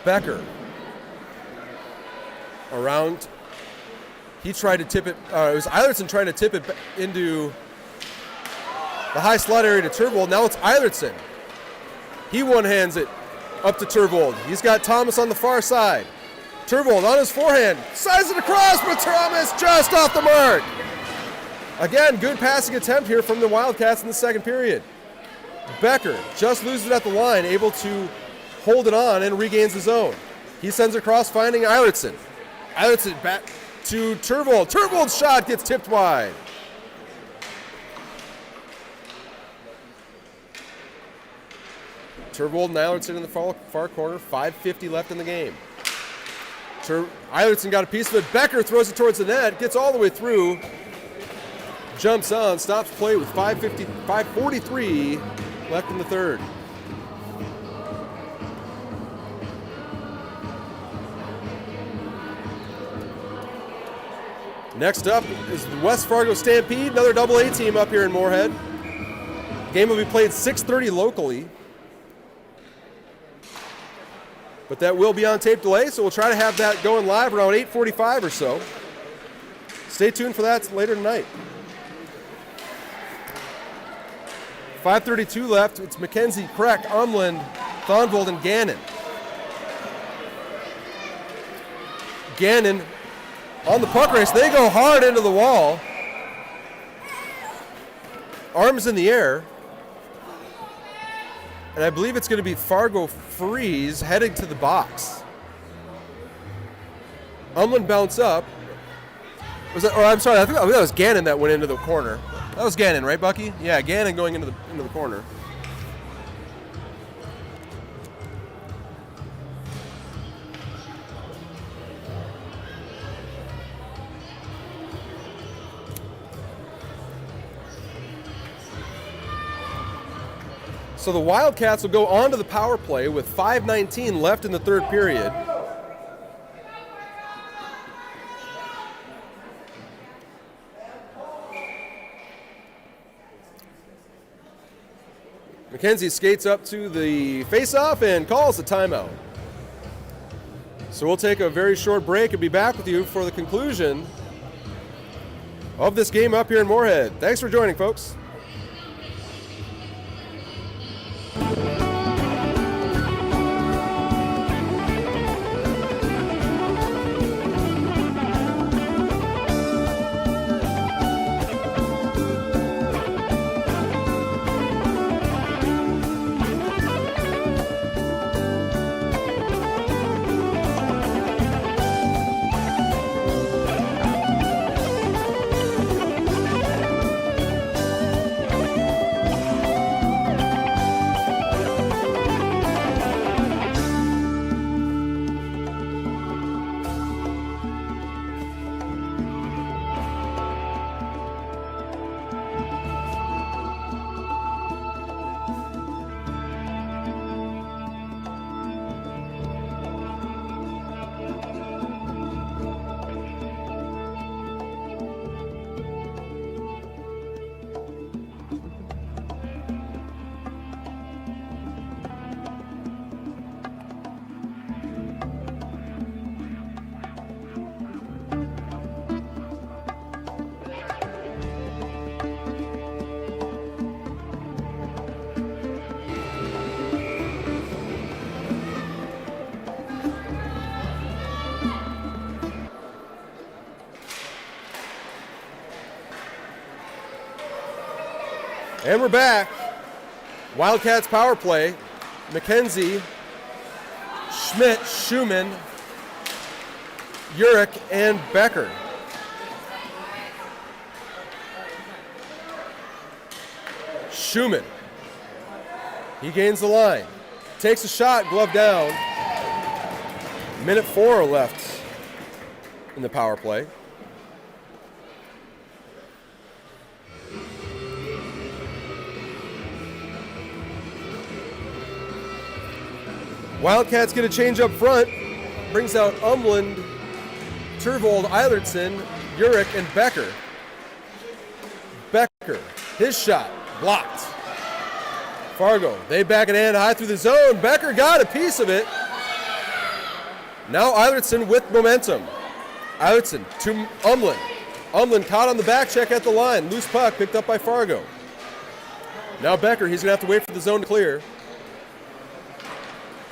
Becker around. He tried to tip it. It was Eilertson trying to tip it into the high slot area to Turvold. Now it's Eilertson. He one-hands it up to Turvold. He's got Thomas on the far side. Turvold on his forehand. Sides it across, but Thomas just off the mark. Again, good passing attempt here from the Wildcats in the second period. Becker just loses it at the line, able to hold it on and regains the zone. He sends it across, finding Eilertson. Eilertson back to Turvold. Turvold's shot gets tipped wide. Turvold and Eilertson in the far corner. 5:50 left in the game. Eilertson got a piece of it. Becker throws it towards the net, gets all the way through, jumps on, stops play with 5:43 left in the third. Next up is the West Fargo Stampede, another AA team up here in Moorhead. Game will be played 6:30 locally. But that will be on tape delay, so we'll try to have that going live around 8:45 or so. Stay tuned for that later tonight. 5:32 left. It's McKenzie, Kreck, Umland, Thonvold, and Gannon. Gannon on the puck race. They go hard into the wall. Arms in the air. And I believe it's going to be Fargo freeze heading to the box. Umland bounce up. I'm sorry, I think that was Gannon that went into the corner. That was Gannon, right, Bucky? Yeah, Gannon going into the corner. So the Wildcats will go on to the power play with 5:19 left in the third period. McKenzie skates up to the face-off and calls a timeout. So we'll take a very short break and be back with you for the conclusion of this game up here in Moorhead. Thanks for joining, folks. And we're back. Wildcats power play. McKenzie, Schmidt, Schumann, Urich, and Becker. Schumann. He gains the line. Takes a shot, glove down. Minute 4 left in the power play. Wildcats get a change up front. Brings out Umland, Turvold, Eilertson, Urich, and Becker. Becker, his shot, blocked. Fargo, they back it in high through the zone. Becker got a piece of it. Now Eilertson with momentum. Eilertson to Umland. Umland caught on the back check at the line. Loose puck picked up by Fargo. Now Becker, he's going to have to wait for the zone to clear.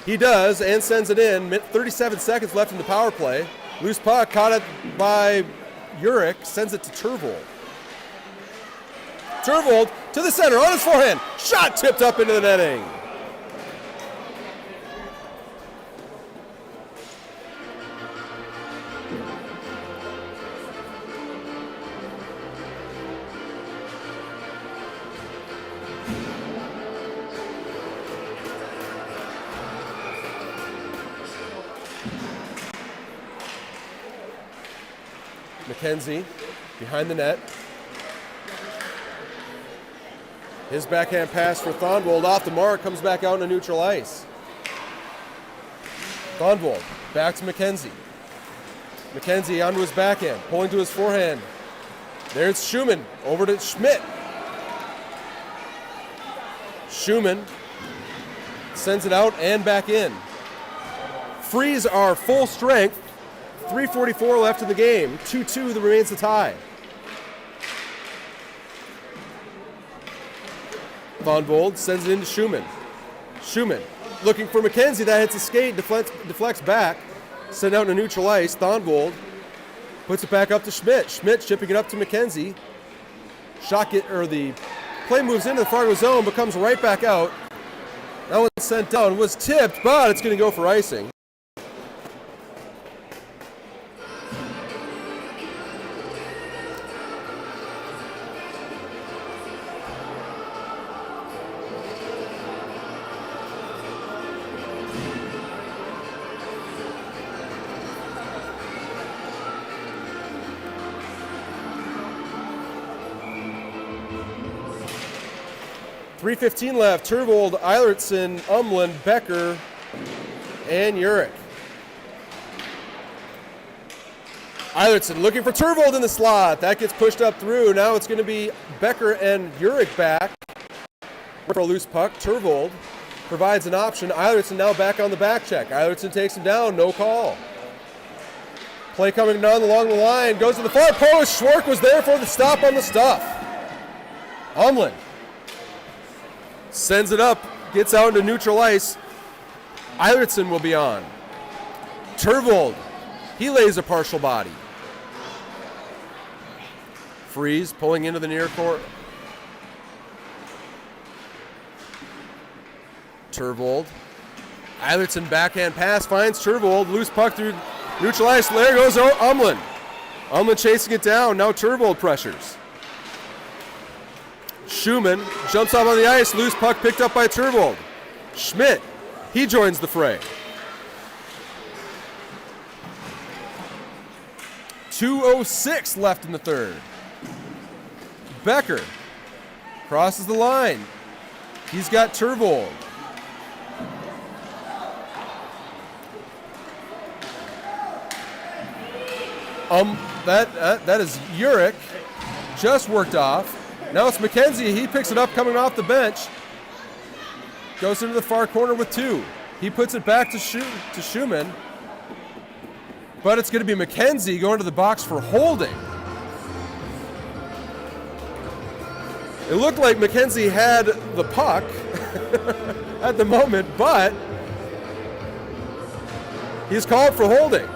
He does and sends it in. 37 seconds left in the power play. Loose puck caught it by Urich, sends it to Turvold. Turvold to the center on his forehand. Shot tipped up into the netting. McKenzie behind the net. His backhand pass for Thonvold off the mark, comes back out into neutral ice. Thonvold back to McKenzie. McKenzie onto his backhand, pulling to his forehand. There's Schumann over to Schmidt. Schumann sends it out and back in. Freeze are full strength. 3:44 left in the game. 2-2 that remains the tie. Thonvold sends it into Schumann. Schumann looking for McKenzie. That hits a skate, deflects back. Sent out into neutral ice. Thonvold puts it back up to Schmidt. Schmidt shipping it up to McKenzie. The play moves into the Fargo zone, but comes right back out. That one sent down, was tipped, but it's going to go for icing. .315 left. Turvold, Eilertson, Umland, Becker, and Urich. Eilertson looking for Turvold in the slot. That gets pushed up through. Now it's going to be Becker and Urich back for a loose puck. Turvold provides an option. Eilertson now back on the back check. Eilertson takes him down. No call. Play coming down along the line. Goes to the far post. Schwark was there for the stop on the stuff. Umlin sends it up. Gets out into neutral ice. Eilertson will be on. Turvold. He lays a partial body. Freeze pulling into the near court. Turvold. Eilertson backhand pass finds Turvold. Loose puck through neutral ice. There goes Umlin. Umlin chasing it down. Now Turvold pressures. Schumann jumps up on the ice. Loose puck picked up by Turvold. Schmidt. He joins the fray. 2:06 left in the third. Becker crosses the line. He's got Turvold. That is Urich. Just worked off. Now it's McKenzie. He picks it up coming off the bench. Goes into the far corner with 2. He puts it back to Schumann. But it's going to be McKenzie going to the box for holding. It looked like McKenzie had the puck at the moment, but he's called for holding.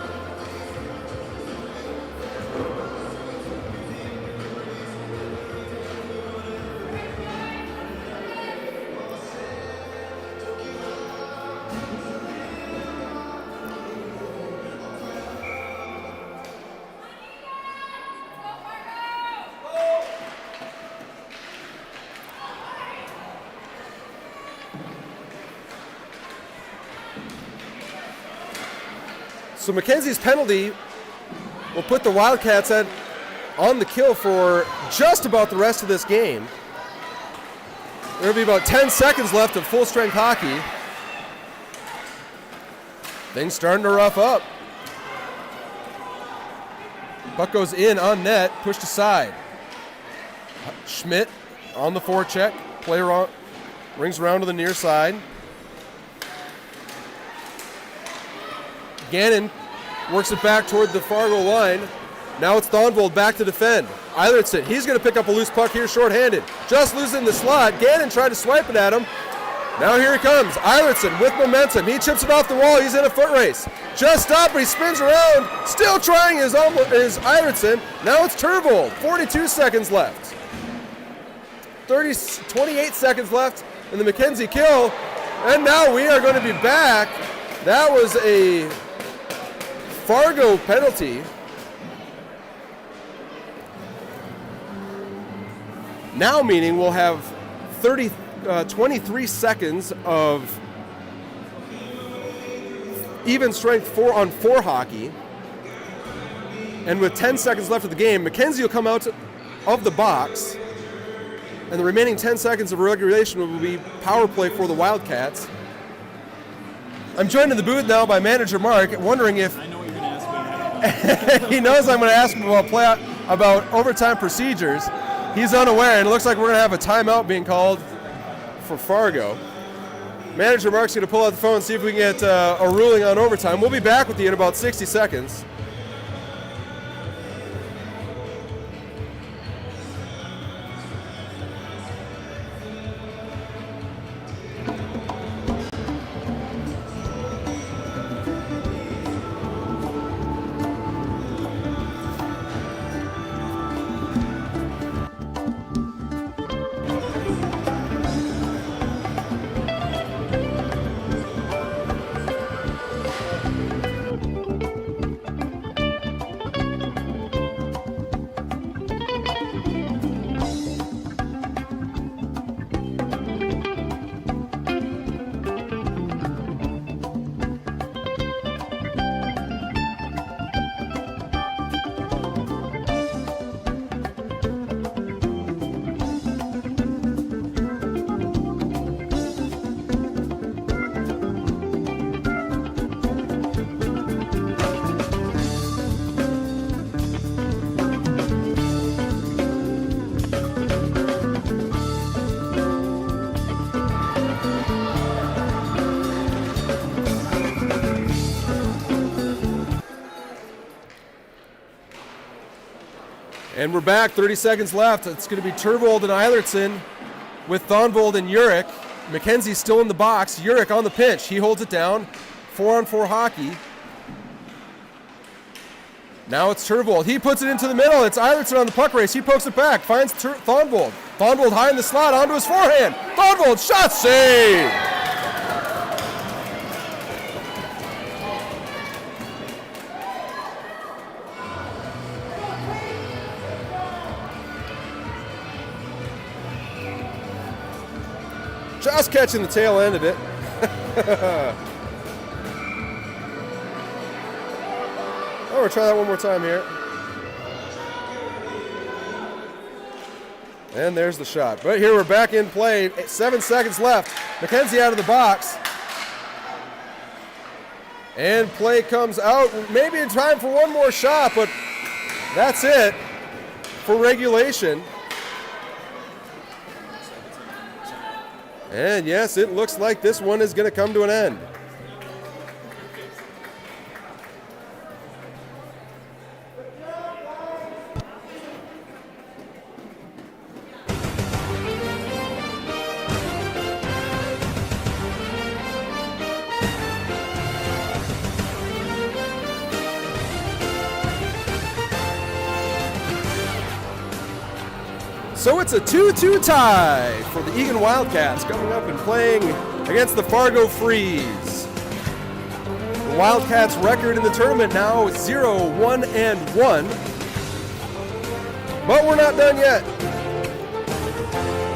So McKenzie's penalty will put the Wildcats on the kill for just about the rest of this game. There will be about 10 seconds left of full-strength hockey. Things starting to rough up. Puck goes in on net, pushed aside. Schmidt on the forecheck. Play around, rings around to the near side. Gannon works it back toward the Fargo line. Now it's Thonvold back to defend. Eilertson, he's going to pick up a loose puck here shorthanded. Just losing the slot. Gannon tried to swipe it at him. Now here he comes. Eilertson with momentum. He chips it off the wall. He's in a foot race. Just stopped, but he spins around. Still trying his Eilertson. Now it's Turvold. 42 seconds left. 28 seconds left in the McKenzie kill. And now we are going to be back. That was a Fargo penalty. Now meaning we'll have 23 seconds of even strength 4-on-4 hockey. And with 10 seconds left of the game, McKenzie will come out of the box. And the remaining 10 seconds of regulation will be power play for the Wildcats. I'm joined in the booth now by manager Mark, wondering if I know what you're going to ask me. he knows I'm going to ask him about overtime procedures. He's unaware, and it looks like we're going to have a timeout being called for Fargo. Manager Mark's going to pull out the phone and see if we can get a ruling on overtime. We'll be back with you in about 60 seconds. And we're back, 30 seconds left. It's going to be Turvold and Eilertson with Thonvold and Urich. McKenzie's still in the box. Urich on the pinch. He holds it down. 4-on-4 hockey. Now it's Turvold. He puts it into the middle. It's Eilertson on the puck race. He pokes it back. Finds Thonvold. Thonvold high in the slot onto his forehand. Thonvold, shot save! Just catching the tail end of it. Oh, we'll try that one more time here. And there's the shot. But here we're back in play. 7 seconds left. McKenzie out of the box. And play comes out. Maybe in time for one more shot, but that's it for regulation. And yes, it looks like this one is going to come to an end. So it's a 2-2 tie for the Eagan Wildcats coming up and playing against the Fargo Freeze. The Wildcats' record in the tournament now is 0-1-1. But we're not done yet.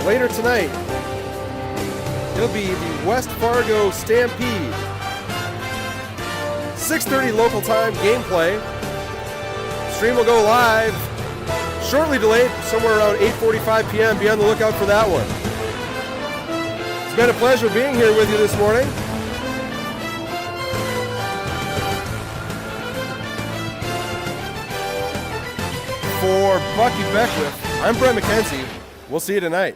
Later tonight, it'll be the West Fargo Stampede. 6:30 local time gameplay. Stream will go live. Shortly delayed, somewhere around 8:45 p.m. Be on the lookout for that one. It's been a pleasure being here with you this morning. For Bucky Beckwith, I'm Brent McKenzie. We'll see you tonight.